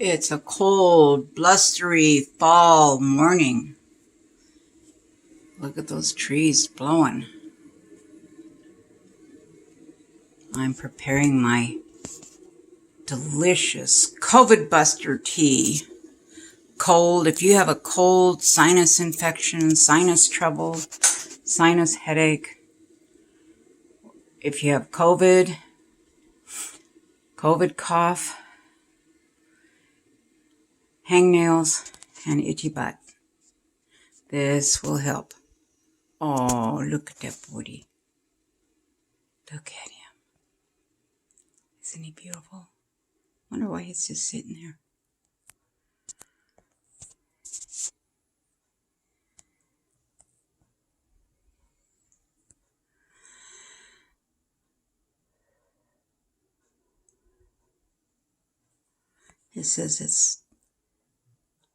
It's a cold, blustery fall morning. Look at those trees blowing. I'm preparing my delicious COVID buster tea. Cold, if you have a cold, sinus infection, sinus trouble, sinus headache, if you have COVID cough, hangnails, and itchy butt, this will help. Oh, look at that booty. Look at him. Isn't he beautiful? Wonder why he's just sitting there. It says it's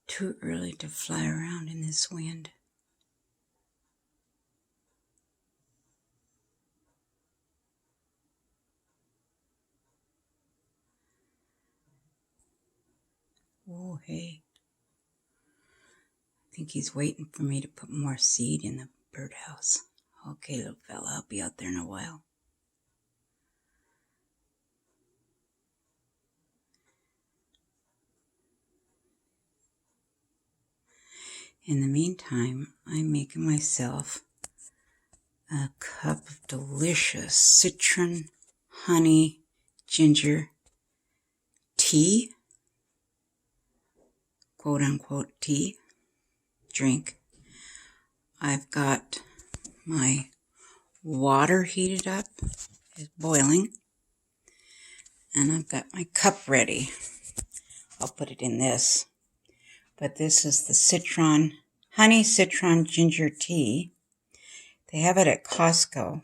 too early to fly around in this wind. Oh, hey. I think he's waiting for me to put more seed in the birdhouse. Okay, little fella, I'll be out there in a while. In the meantime, I'm making myself a cup of delicious citron, honey, ginger tea, quote unquote tea, drink. I've got my water heated up, it's boiling, and I've got my cup ready. I'll put it in this. But this is the honey citron ginger tea. They have it at Costco.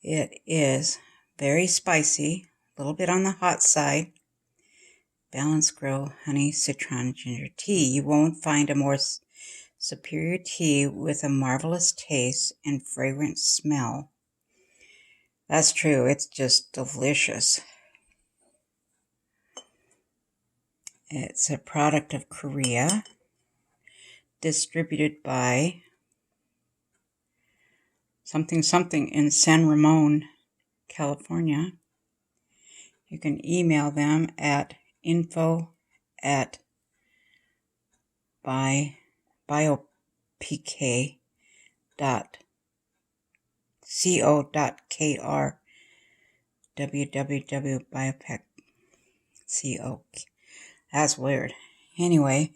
It is very spicy, a little bit on the hot side. Balance Grow honey citron ginger tea. You won't find a more superior tea with a marvelous taste and fragrant smell. That's true. It's just delicious. It's a product of Korea, distributed by something in San Ramon, California. You can email them at info@biopk.co.kr www.biopk.co. That's weird. Anyway,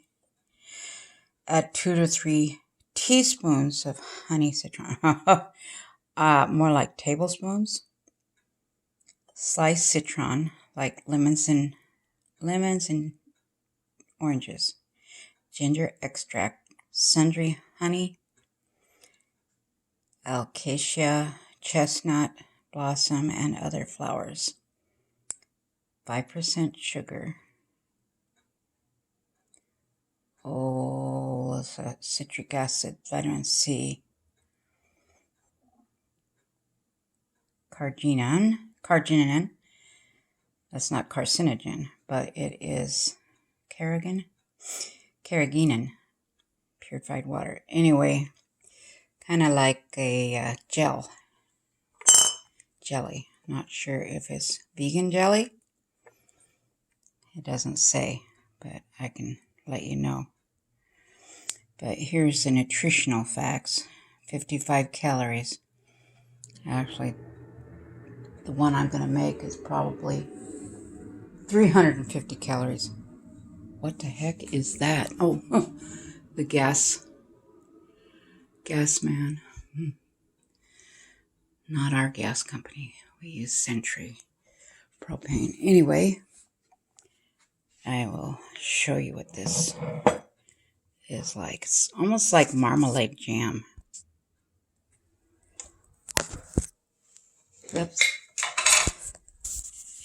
add 2 to 3 teaspoons of honey citron. More like tablespoons. Sliced citron, like lemons and oranges. Ginger extract, sundry honey, acacia, chestnut blossom, and other flowers. 5% sugar. Oh, citric acid, vitamin C. Carginin. That's not carcinogen, but it is carrageenan. Purified water. Anyway, kind of like a jelly. Not sure if it's vegan jelly. It doesn't say, but I can let you know. But here's the nutritional facts. 55 calories. Actually, the one I'm going to make is probably 350 calories. What the heck is that? Oh, the gas man. Not our gas company. We use Century propane. Anyway, I will show you what this is like. It's almost like marmalade jam. Oops.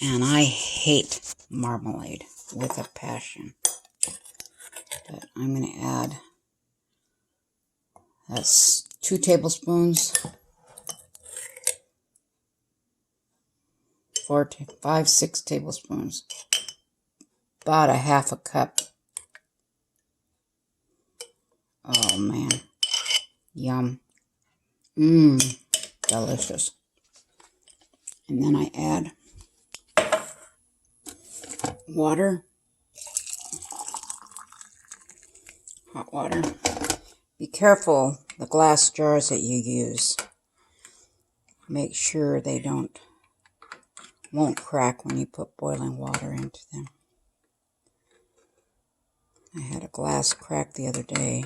And I hate marmalade with a passion. But I'm going to add, that's 2 tablespoons, 4 to 5, 6 tablespoons about a half a cup. Oh man, yum. Delicious. And then I add water, hot water. Be careful the glass jars that you use. Make sure they won't crack when you put boiling water into them. I had a glass crack the other day,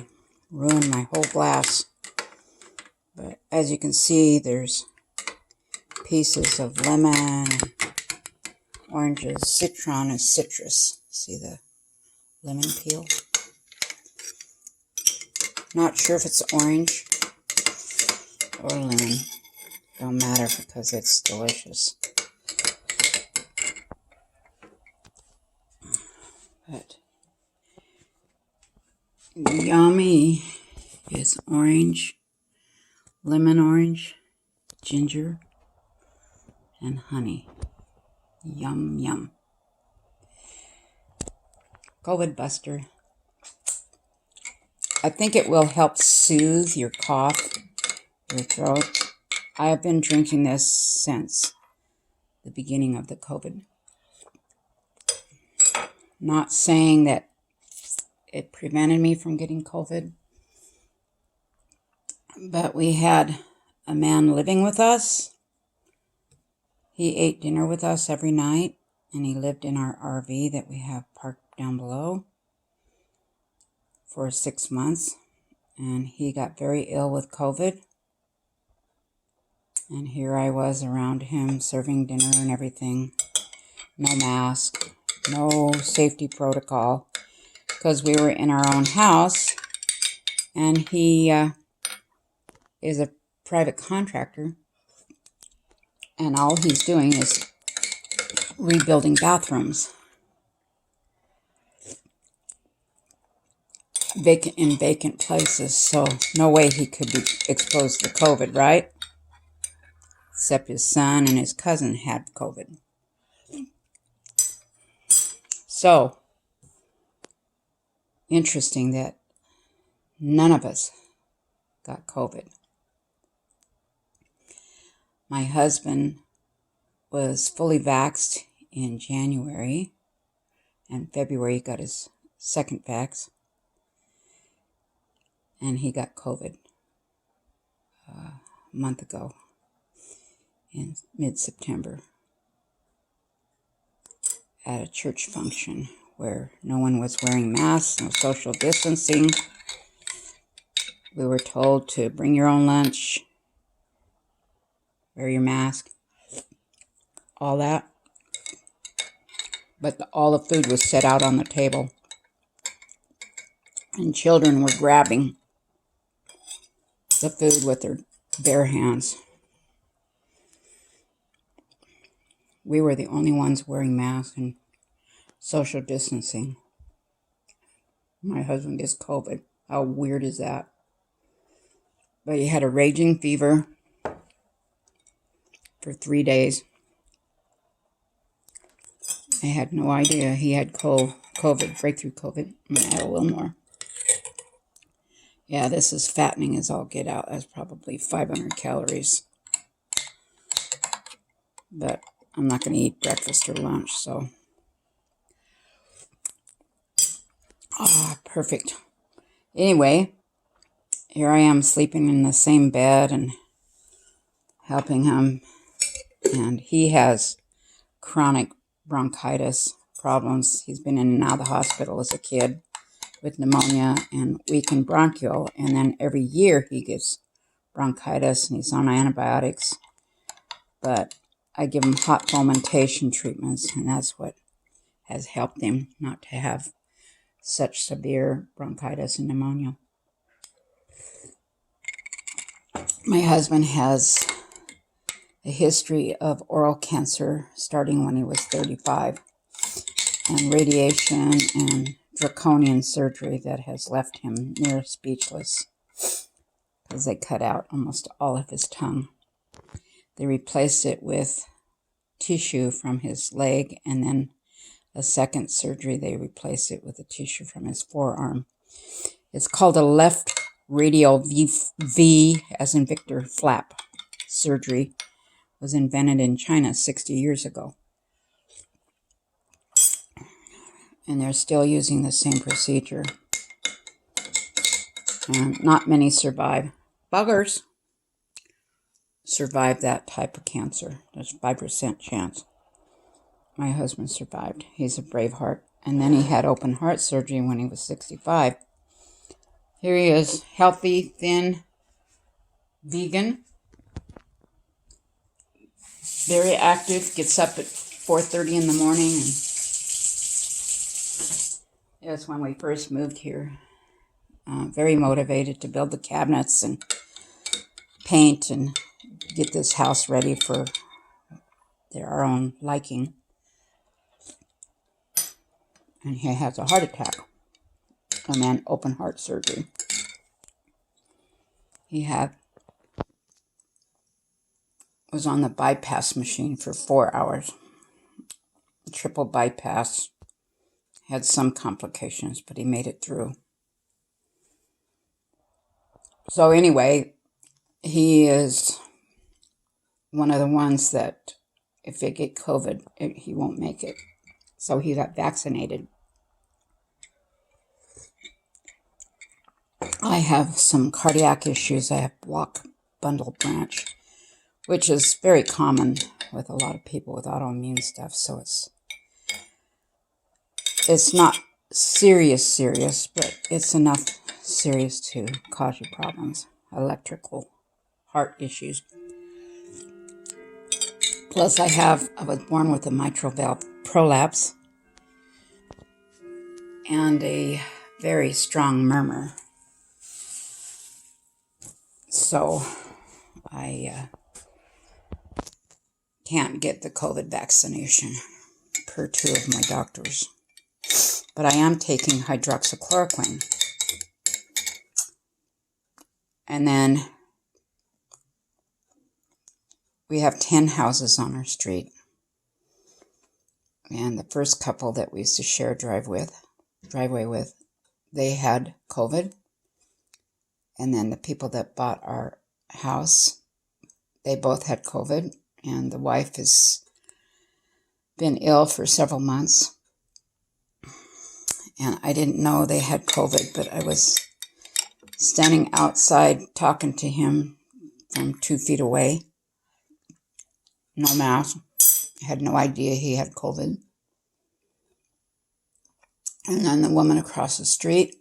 ruined my whole glass. But as you can see, there's pieces of lemon, oranges, citron, and citrus. See the lemon peel? Not sure if it's orange or lemon. Don't matter because it's delicious. But yummy is orange, lemon orange, ginger, and honey. Yum, yum. COVID Buster. I think it will help soothe your cough, your throat. I have been drinking this since the beginning of the COVID. Not saying that it prevented me from getting COVID, but we had a man living with us. He ate dinner with us every night, and he lived in our RV that we have parked down below for 6 months, and he got very ill with COVID. And here I was around him serving dinner and everything. No mask, no safety protocol, because we were in our own house, and he is a private contractor, and all he's doing is rebuilding bathrooms in vacant places, so no way he could be exposed to COVID, right? Except his son and his cousin had COVID. So, interesting that none of us got COVID. My husband was fully vaxxed in January, and February he got his second vax, and he got COVID a month ago in mid-September at a church function where no one was wearing masks, no social distancing. We were told to bring your own lunch, wear your mask, all that. But all the food was set out on the table, and children were grabbing the food with their bare hands. We were the only ones wearing masks and social distancing. My husband gets COVID. How weird is that? But he had a raging fever for 3 days. I had no idea he had COVID, breakthrough COVID. I'm going to add a little more. Yeah, this is fattening as all get out. That's probably 500 calories. But I'm not going to eat breakfast or lunch, so. Perfect. Anyway, here I am sleeping in the same bed and helping him. And he has chronic bronchitis problems. He's been in and out of the hospital as a kid with pneumonia and weakened bronchial. And then every year he gets bronchitis and he's on antibiotics. But I give him hot fomentation treatments, and that's what has helped him not to have such severe bronchitis and pneumonia. My husband has a history of oral cancer starting when he was 35, and radiation and draconian surgery that has left him near speechless because they cut out almost all of his tongue. They replaced it with tissue from his leg and then a second surgery, they replaced it with a tissue from his forearm. It's called a left radial V as in Victor flap surgery. It was invented in China 60 years ago. And they're still using the same procedure. And not many survive. Buggers survive that type of cancer. There's 5% chance. My husband survived. He's a brave heart. And then he had open heart surgery when he was 65. Here he is, healthy, thin, vegan, very active, gets up at 4:30 in the morning. And it was when we first moved here. Very motivated to build the cabinets and paint and get this house ready for our own liking. And he has a heart attack. A man, open heart surgery. He was on the bypass machine for 4 hours. Triple bypass. Had some complications, but he made it through. So anyway, he is one of the ones that if they get COVID, he won't make it. So he got vaccinated. I have some cardiac issues. I have block bundle branch, which is very common with a lot of people with autoimmune stuff. So it's not serious, but it's enough serious to cause you problems. Electrical heart issues. Plus I was born with a mitral valve prolapse and a very strong murmur. So I can't get the COVID vaccination per 2 of my doctors. But I am taking hydroxychloroquine. And then we have 10 houses on our street. And the first couple that we used to share a driveway with, they had COVID. And then the people that bought our house, they both had COVID. And the wife has been ill for several months. And I didn't know they had COVID, but I was standing outside talking to him from 2 feet away. No mask. I had no idea he had COVID. And then the woman across the street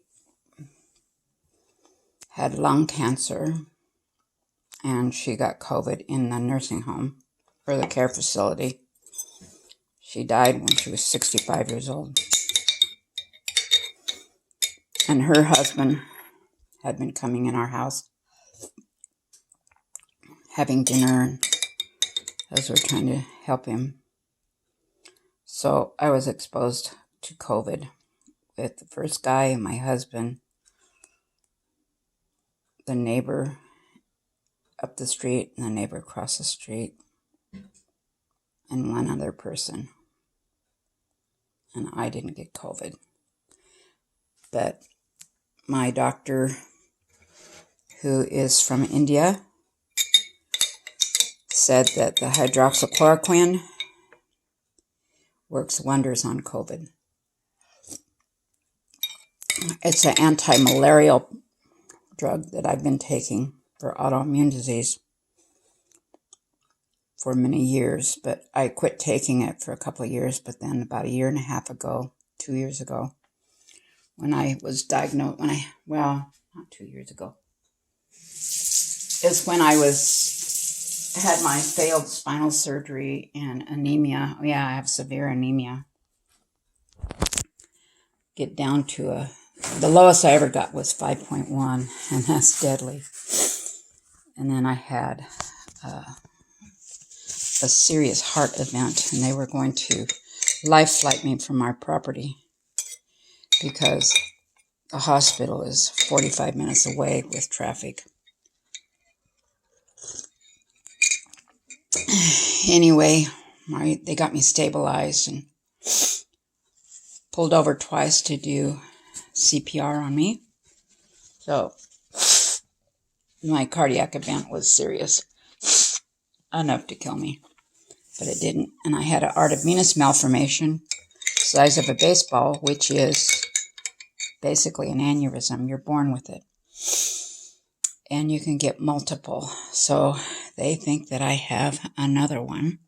had lung cancer, and she got COVID in the nursing home or the care facility. She died when she was 65 years old. And her husband had been coming in our house, having dinner, as we're trying to help him. So I was exposed to COVID with the first guy, my husband, the neighbor up the street, and the neighbor across the street, and one other person. And I didn't get COVID. But my doctor, who is from India, said that the hydroxychloroquine works wonders on COVID. It's an anti-malarial drug that I've been taking for autoimmune disease for many years, but I quit taking it for a couple of years. But then about 1.5 years ago, 2 years ago, when I was diagnosed, not 2 years ago, is when I had my failed spinal surgery and anemia. Yeah, I have severe anemia. Get down to the lowest I ever got was 5.1, and that's deadly. And then I had a serious heart event, and they were going to life flight me from our property because the hospital is 45 minutes away with traffic. Anyway, they got me stabilized, and pulled over twice to do CPR on me. So my cardiac event was serious, enough to kill me, but it didn't. And I had an arteriovenous malformation, size of a baseball, which is basically an aneurysm. You're born with it. And you can get multiple. So they think that I have another one.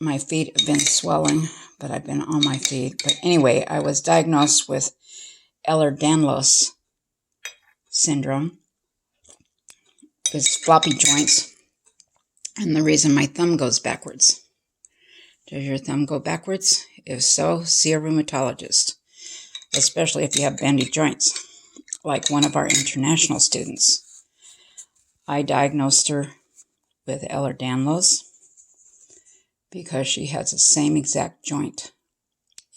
My feet have been swelling, but I've been on my feet. But anyway, I was diagnosed with Ehlers-Danlos syndrome. It's floppy joints. And the reason my thumb goes backwards. Does your thumb go backwards? If so, see a rheumatologist, especially if you have bendy joints, like one of our international students. I diagnosed her with Ehlers-Danlos because she has the same exact joint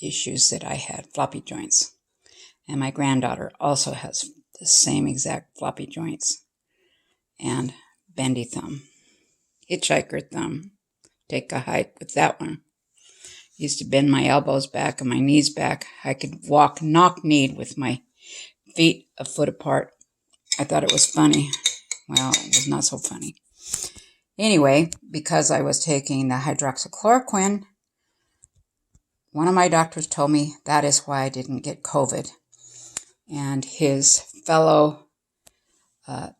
issues that I had, floppy joints. And my granddaughter also has the same exact floppy joints and bendy thumb. Hitchhiker thumb. Take a hike with that one. Used to bend my elbows back and my knees back. I could walk knock-kneed with my feet a foot apart. I thought it was funny. Well, it was not so funny. Anyway, because I was taking the hydroxychloroquine, one of my doctors told me that is why I didn't get COVID. And his fellow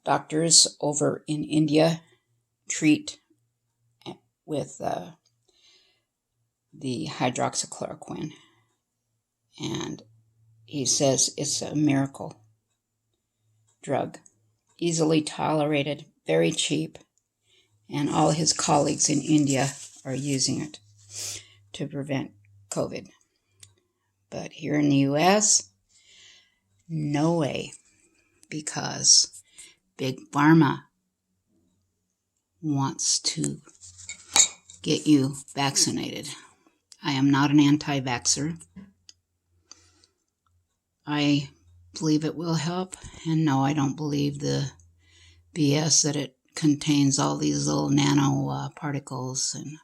doctors over in India treat with the hydroxychloroquine. And he says it's a miracle drug. Easily tolerated, very cheap. And all his colleagues in India are using it to prevent COVID. But here in the U.S., no way, because Big Pharma wants to get you vaccinated. I am not an anti-vaxxer. I believe it will help, and no, I don't believe the BS that it contains all these little nano particles and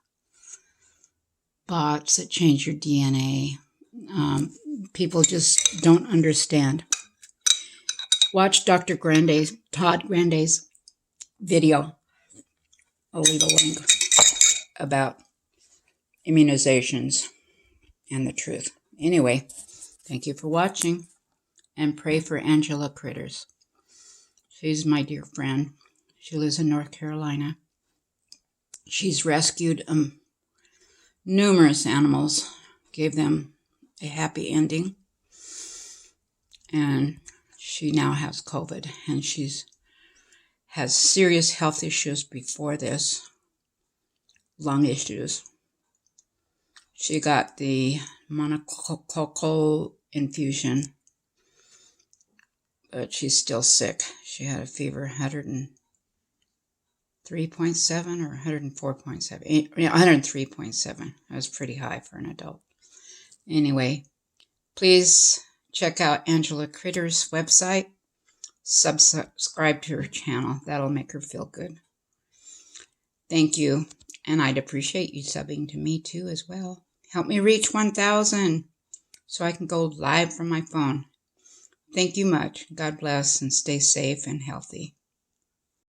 bots that change your DNA. People just don't understand. Watch Dr. Todd Grande's video. I'll leave a link about immunizations and the truth. Anyway, thank you for watching, and pray for Angela Critters. She's my dear friend. She lives in North Carolina. She's rescued numerous animals, gave them a happy ending, and she now has COVID, and she's has serious health issues before this, lung issues. She got the monococcal infusion, but she's still sick. She had a fever, 103.7 or 104.7. 103.7. That was pretty high for an adult. Anyway, please check out Angela Critter's website. Subscribe to her channel. That'll make her feel good. Thank you. And I'd appreciate you subbing to me too as well. Help me reach 1,000 so I can go live from my phone. Thank you much. God bless and stay safe and healthy.